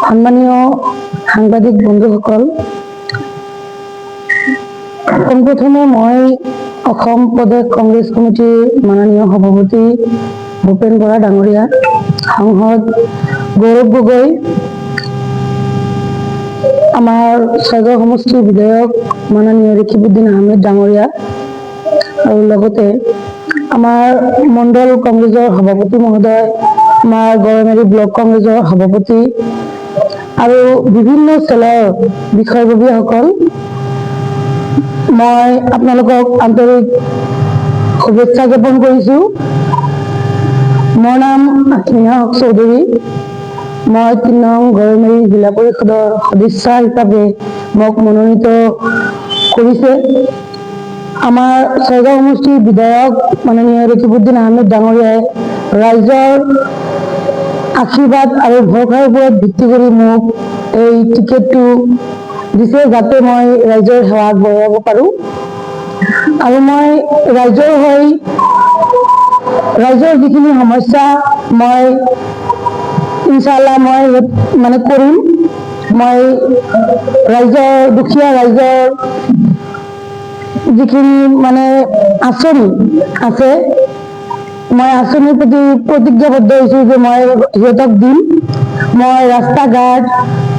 সম্মানীয় সাংবাদিক বন্ধুসকল, পোনপ্ৰথমে মই অসম প্ৰদেশ কংগ্ৰেছ কমিটিৰ মাননীয় সভাপতি ভূপেন বৰা ডাঙৰীয়া, সাংসদ গৌৰৱ গগৈ, আমাৰ ছয়গাঁও সমষ্টিৰ বিধায়ক মাননীয় ৰেকিবুদ্দিন আহমেদ ডাঙৰীয়া আৰু লগতে আমাৰ মণ্ডল কংগ্ৰেছৰ সভাপতি মহোদয়, আমাৰ গড়মেৰী ব্লক কংগ্ৰেছৰ সভাপতি আৰু বিভিন্ন চেলৰ বিষয়ববীয়াসকল, মই আপোনালোকক আন্তৰিক শুভেচ্ছা জ্ঞাপন কৰিছোঁ। মোৰ নাম আত্মীয়া হক চৌধুৰী। মই ৩ নং গড়মেৰী জিলা পৰিষদৰ সদস্যা হিচাপে মোক মনোনীত কৰিছে। আমাৰ ছয়গাঁও সমষ্টিৰ বিধায়ক মাননীয় ৰেকিবুদ্দিন আহমেদ ডাঙৰীয়াই ৰাইজৰ আশীৰ্বাদ আৰু ভৰসাৰ ওপৰত ভিত্তি কৰি মোক এই টিকেটটো দিছে, যাতে মই ৰাইজৰ সেৱা আগবঢ়াব পাৰোঁ। আৰু মই ৰাইজৰ হৈ ৰাইজৰ যিখিনি সমস্যা মই ইনশাআল্লাহ মই কৰিম। মই ৰাইজৰ দুখীয়া ৰাইজৰ যিখিনি আঁচনি আছে, মই আঁচনিৰ প্ৰতি প্ৰতিজ্ঞাবদ্ধ হৈছোঁ যে মই সিহঁতক দিম। মই ৰাস্তা ঘাট,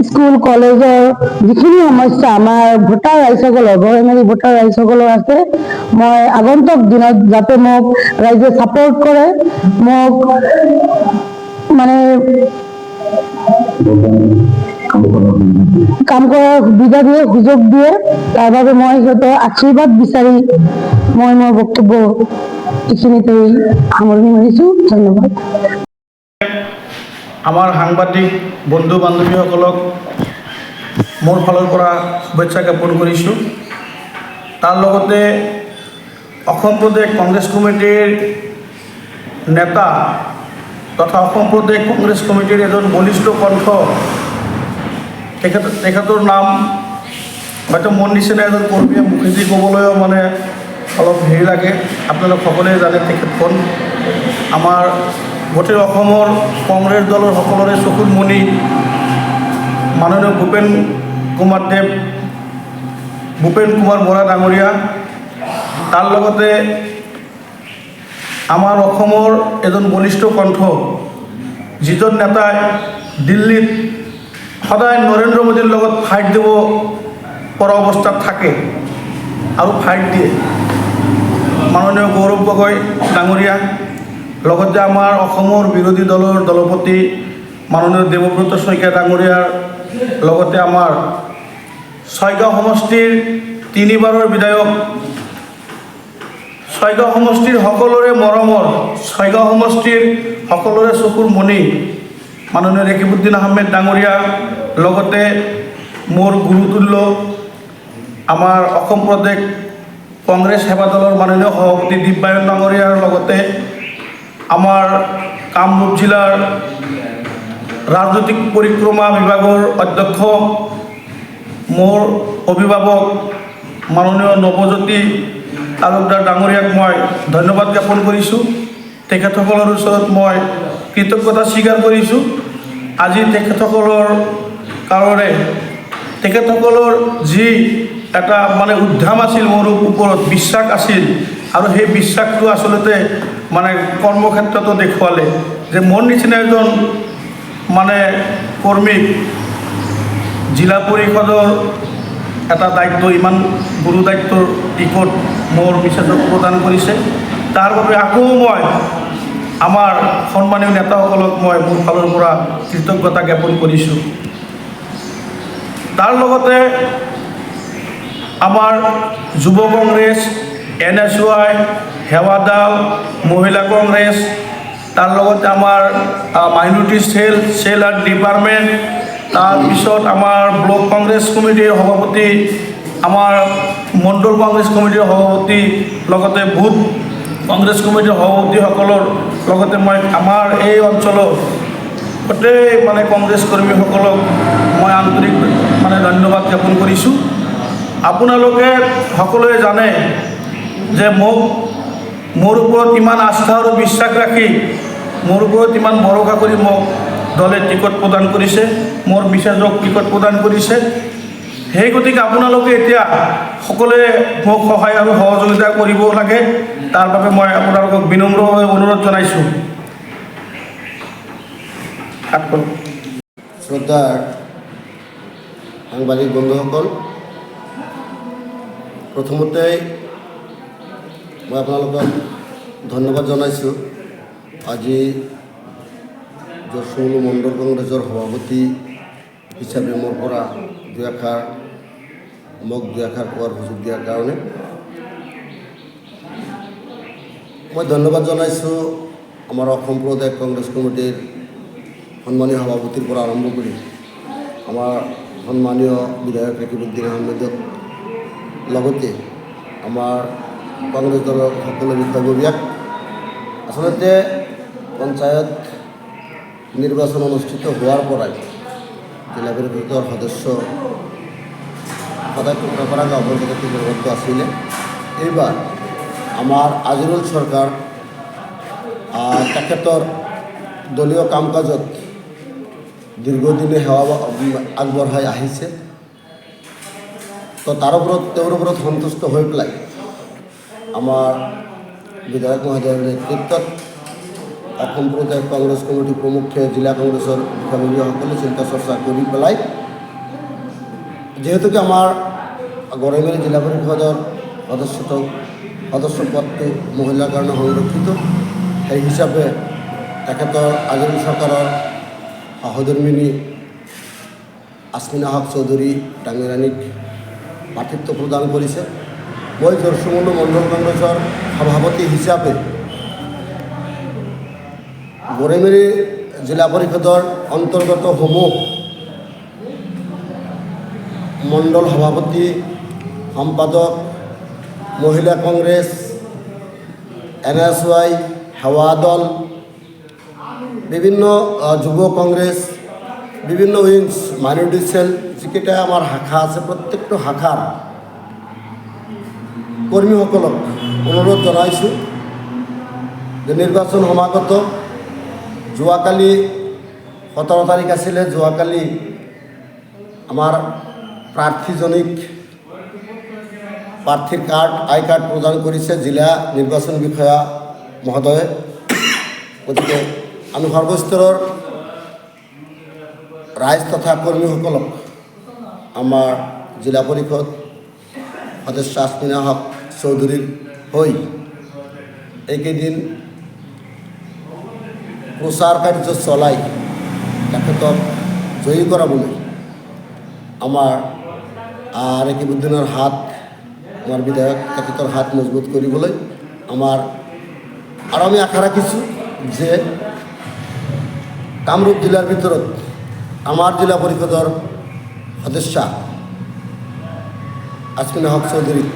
স্কুল কলেজৰ যিখিনি সমস্যা আমাৰ ভোটাৰ ৰাইজসকলৰ, গড়মেৰী ভোটাৰ ৰাইজসকলৰ আছে, মই আগন্তুক দিনত যাতে মোক ৰাইজে ছাপোৰ্ট কৰে, মোক কাম কৰাৰ সুবিধা দিয়ে, সুযোগ দিয়ে, তাৰ বাবে মই সিহঁতৰ আশীৰ্বাদ বিচাৰি মই মোৰ বক্তব্য এইখিনিতে সামৰণি মাৰিছোঁ। ধন্যবাদ। আমাৰ সাংবাদিক বন্ধু বান্ধৱীসকলক মোৰ ফালৰ পৰা শুভেচ্ছা জ্ঞাপন কৰিছোঁ। তাৰ লগতে অসম প্ৰদেশ কংগ্ৰেছ কমিটিৰ নেতা তথা অসম প্ৰদেশ কংগ্ৰেছ কমিটিৰ এজন বলিষ্ঠ কণ্ঠ, তেখেতৰ নাম হয়তো মোৰ নিচিনা এজন কৰ্মীয়ে মুখেদি ক'বলৈও অলপ হেৰি লাগে। আপোনালোক সকলোৱে জানে তেখেতখন আমাৰ গোটেই অসমৰ কংগ্ৰেছ দলৰ সকলোৰে চকুৰ মণি মাননীয় ভূপেন কুমাৰ বৰা ডাঙৰীয়া। তাৰ লগতে আমাৰ অসমৰ এজন বলিষ্ঠ কণ্ঠ, যিজন নেতাই দিল্লীত সদায় নৰেন্দ্ৰ মোদীৰ লগত ফাইট দিব পৰা অৱস্থাত থাকে আৰু ফাইট দিয়ে, মাননীয় গৌৰৱ গগৈ ডাঙৰীয়া। লগতে আমাৰ অসমৰ বিৰোধী দলৰ দলপতি মাননীয় দেৱব্ৰত শইকীয়া ডাঙৰীয়াৰ লগতে আমাৰ ছয়গাঁও সমষ্টিৰ 3 বাৰৰ বিধায়ক, ছয়গাঁও সমষ্টিৰ সকলোৰে মৰমৰ, ছয়গাঁও সমষ্টিৰ সকলোৰে চকুৰ মণি মাননীয় ৰেকিবুদ্দিন আহমেদ ডাঙৰীয়া, লগতে মোৰ গুৰুতুল্য আমাৰ অসম প্ৰদেশ কংগ্ৰেছ সেৱা দলৰ মাননীয় সভাপতি দিব্যায়ন ডাঙৰীয়াৰ লগতে আমাৰ কামৰূপ জিলাৰ ৰাজনৈতিক পৰিক্ৰমা বিভাগৰ অধ্যক্ষ মোৰ অভিভাৱক মাননীয় নৱজ্যোতি তালুকদাৰ ডাঙৰীয়াক মই ধন্যবাদ জ্ঞাপন কৰিছোঁ। তেখেতসকলৰ ওচৰত মই কৃতজ্ঞতা স্বীকাৰ কৰিছোঁ। আজি তেখেতসকলৰ কাৰণে, তেখেতসকলৰ যি এটা উদ্যম আছিল, মোৰ ওপৰত বিশ্বাস আছিল, আৰু সেই বিশ্বাসটো আচলতে কৰ্মক্ষেত্ৰতো দেখুৱালে যে মোৰ নিচিনা এজন কৰ্মীক জিলা পৰিষদৰ এটা দায়িত্ব, ইমান গুৰু দায়িত্বৰ টিকট মোৰ মিছেছক প্ৰদান কৰিছে। তাৰ বাবে আকৌ মই আমাৰ সন্মানীয় নেতাসকলক মই মোৰ ফালৰ পৰা কৃতজ্ঞতা জ্ঞাপন কৰিছোঁ। তাৰ লগতে আমাৰ যুৱ কংগ্ৰেছ, NSY, সেৱাদল, মহিলা কংগ্ৰেছ, তাৰ লগতে আমাৰ মাইনৰিটি চেল আৰু ডিপাৰ্টমেণ্ট, তাৰপিছত আমাৰ ব্লক কংগ্ৰেছ কমিটিৰ সভাপতি, আমাৰ মণ্ডল কংগ্ৰেছ কমিটিৰ সভাপতি, লগতে বুথ কংগ্ৰেছ কমিটিৰ সভাপতিসকলৰ লগতে মই আমাৰ এই অঞ্চলৰ গোটেই কংগ্ৰেছ কৰ্মীসকলক মই আন্তৰিক ধন্যবাদ জ্ঞাপন কৰিছোঁ। আপোনালোকে সকলোৱে জানে যে মোৰ ওপৰত ইমান আস্থা আৰু বিশ্বাস ৰাখি, মোৰ ওপৰত ইমান ভৰসা কৰি মোক দলে টিকট প্ৰদান কৰিছে, মোৰ মিছেছক টিকট প্ৰদান কৰিছে। সেই গতিকে আপোনালোকে এতিয়া সকলোৱে মোক সহায় আৰু সহযোগিতা কৰিব লাগে, তাৰ বাবে মই আপোনালোকক বিনম্ৰভাৱে অনুৰোধ জনাইছোঁ। শ্ৰদ্ধাৰ সাংবাদিক বন্ধুসকল, প্ৰথমতে মই আপোনালোকক ধন্যবাদ জনাইছোঁ। আজি জৰচুমুলু মণ্ডল কংগ্ৰেছৰ সভাপতি হিচাপে মোৰ পৰা মোক দুই আষাৰ কোৱাৰ সুযোগ দিয়াৰ কাৰণে মই ধন্যবাদ জনাইছোঁ। আমাৰ অসম প্ৰদেশ কংগ্ৰেছ কমিটিৰ সন্মানীয় সভাপতিৰ পৰা আৰম্ভ কৰি আমাৰ সন্মানীয় বিধায়ক ৰকিবউদ্দিন আহমেদক লগতে আমাৰ কংগ্ৰেছ দলৰ সকলো বিষয়ববীয়াক। আচলতে পঞ্চায়ত নিৰ্বাচন অনুষ্ঠিত হোৱাৰ পৰাই জিলা পৰিষদৰ সদস্য সদায় টুকুৰাপাৰা গাঁৱৰ নিৰ্বাচিত আছিলে। এইবাৰ আমাৰ আজিৰুল চৰকাৰ তেখেতৰ দলীয় কাম কাজত দীৰ্ঘদিনে সেৱা আগবঢ়াই আহিছে। তো তেওঁৰ ওপৰত সন্তুষ্ট হৈ পেলাই আমাৰ বিধায়ক মহোদয়ৰ নেতৃত্বত অসম প্ৰদেশ কংগ্ৰেছ কমিটি প্ৰমুখ্যে জিলা কংগ্ৰেছৰ বিষয়ববীয়াসকলে চিন্তা চৰ্চা কৰি পেলাই, যিহেতুকে আমাৰ গড়ৈমাৰী জিলা পৰিষদৰ সদস্য পদটো মহিলাৰ কাৰণে সংৰক্ষিত, সেই হিচাপে তেখেতৰ আজিৰ চৰকাৰৰ সহধৰ্মিনী আছমিনা হক চৌধুৰী ডাঙৰীয়ানীক প্ৰাৰ্থিত্ব প্ৰদান কৰিছে। মই জৰচুমুলু মণ্ডল কংগ্ৰেছৰ সভাপতি হিচাপে গড়ৈমাৰী জিলা পৰিষদৰ অন্তৰ্গত সমূহ মণ্ডল সভাপতি, সম্পাদক, মহিলা কংগ্ৰেছ, NSY, সেৱা দল, বিভিন্ন যুৱ কংগ্ৰেছ, বিভিন্ন উইংছ, মাইনৰিটি চেল, যিকেইটা আমাৰ শাখা আছে, প্ৰত্যেকটো শাখাৰ কৰ্মীসকলক অনুৰোধ জনাইছোঁ যে নিৰ্বাচন সমাগত যোৱাকালি 17 তাৰিখ আছিলে, যোৱাকালি আমাৰ প্ৰাৰ্থীজনীক প্ৰাৰ্থীৰ আই কাৰ্ড প্ৰদান কৰিছে জিলা নিৰ্বাচন বিষয়া মহোদয়ে। গতিকে আমি সৰ্বস্তৰৰ ৰাইজ তথা কৰ্মীসকলক আমাৰ জিলা পৰিষদ সদস্য আছমিনা হক চৌধুৰীৰ হৈ এইকেইদিন প্ৰচাৰ কাৰ্য চলাই তেখেতক জয়ী কৰাবলৈ আমাৰ ৰকিবউদ্দিনৰ হাত, আমাৰ বিধায়ক তেখেতৰ হাত মজবুত কৰিবলৈ আৰু আমি আশা ৰাখিছোঁ যে কামৰূপ জিলাৰ ভিতৰত আমাৰ জিলা পৰিষদৰ সদস্যা আছমিনা হক চৌধুৰীক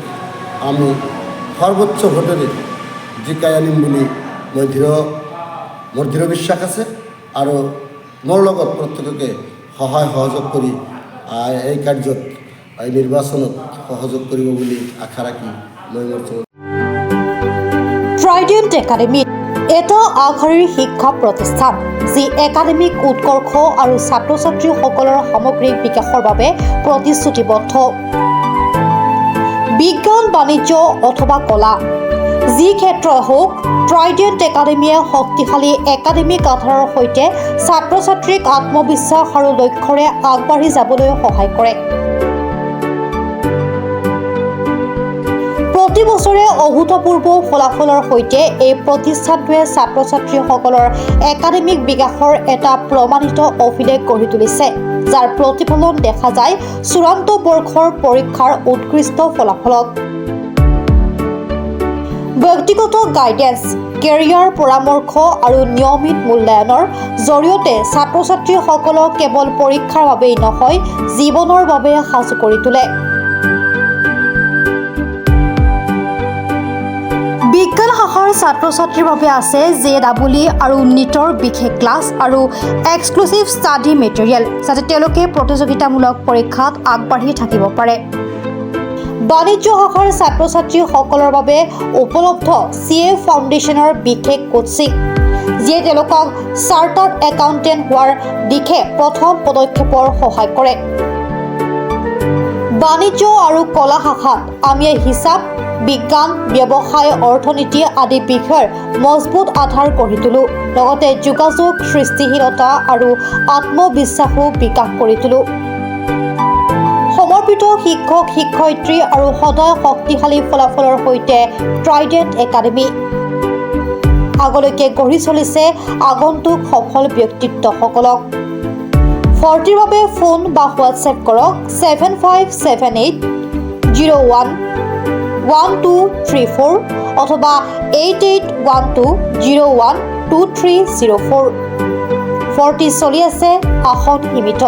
আমি সৰ্বোচ্চ ভোটেৰে জিকাই আনিম বুলি মোৰ দৃঢ় বিশ্বাস আছে। আৰু মোৰ লগত প্ৰত্যেককে সহায় সহযোগ কৰি এই কাৰ্যত এই নিৰ্বাচনত সহযোগ কৰিব বুলি আশা ৰাখি মই মোৰ ট্ৰাইডেণ্ট একাডেমি এটা আগশাৰীৰ শিক্ষা প্ৰতিষ্ঠান যি একাডেমিক উৎকৰ্ষ আৰু ছাত্ৰ ছাত্ৰীসকলৰ সামগ্ৰিক বিকাশৰ বাবে প্ৰতিশ্ৰুতিবদ্ধ। বিজ্ঞান, বাণিজ্য অথবা কলা, যি ক্ষেত্ৰই হওক, ট্ৰাইডেণ্ট একাডেমিয়ে শক্তিশালী একাডেমিক আধাৰৰ সৈতে ছাত্ৰ ছাত্ৰীক আত্মবিশ্বাস আৰু লক্ষ্যৰে আগবাঢ়ি যাবলৈ সহায় কৰে। প্ৰতি বছৰে অভূতপূৰ্ব ফলাফলৰ সৈতে এই প্ৰতিষ্ঠানটোৱে ছাত্ৰ ছাত্ৰীসকলৰ একাডেমিক বিকাশৰ এটা প্ৰমাণিত অভিলেখ গঢ়ি তুলিছে, যাৰ প্ৰতিফলন দেখা যায় চূড়ান্ত বৰ্ষৰ পৰীক্ষাৰ উৎকৃষ্ট ফলাফলত। ব্যক্তিগত গাইডেন্স, কেৰিয়াৰ পৰামৰ্শ আৰু নিয়মিত মূল্যায়নৰ জৰিয়তে ছাত্ৰ ছাত্ৰীসকলক কেৱল পৰীক্ষাৰ বাবেই নহয়, জীৱনৰ বাবে সাজু কৰি তোলে। বিজ্ঞান শাখাৰ ছাত্ৰ ছাত্ৰীৰ বাবে আছে JEE আৰু NEETৰ বিশেষ ক্লাছ আৰু এক্সক্লুচিভ ষ্টাডি মেটেৰিয়েল, যাতে তেওঁলোকে প্ৰতিযোগিতামূলক পৰীক্ষাত আগবাঢ়ি থাকিব পাৰে। বাণিজ্য শাখাৰ ছাত্ৰ ছাত্ৰীসকলৰ বাবে উপলব্ধ CA ফাউণ্ডেশ্যনৰ বিশেষ কোচিং, যিয়ে তেওঁলোকক চাৰ্টাৰ্ড একাউণ্টেণ্ট হোৱাৰ দিশে প্ৰথম পদক্ষেপৰ সহায় কৰে। বাণিজ্য আৰু কলা শাখাত আমি হিচাপ বিজ্ঞান, ব্যৱসায়, অৰ্থনীতি আদি বিষয়ৰ মজবুত আধাৰ গঢ়ি তোলোঁ। লগতে যোগাযোগ, সৃষ্টিশীলতা আৰু আত্মবিশ্বাসো বিকাশ কৰি তোলোঁ। সমৰ্পিত শিক্ষক, শিক্ষয়িত্ৰী আৰু সদায় শক্তিশালী ফলাফলৰ সৈতে ট্ৰাইডেণ্ট একাডেমী আগলৈকে গঢ়ি চলিছে আগন্তুক সফল ব্যক্তিত্বসকলক। ভৰ্তিৰ বাবে ফোন বা হোৱাটছএপ কৰক 7578011234 অথবা 8812012304। ভৰ্তি চলি আছে, আসন সীমিত।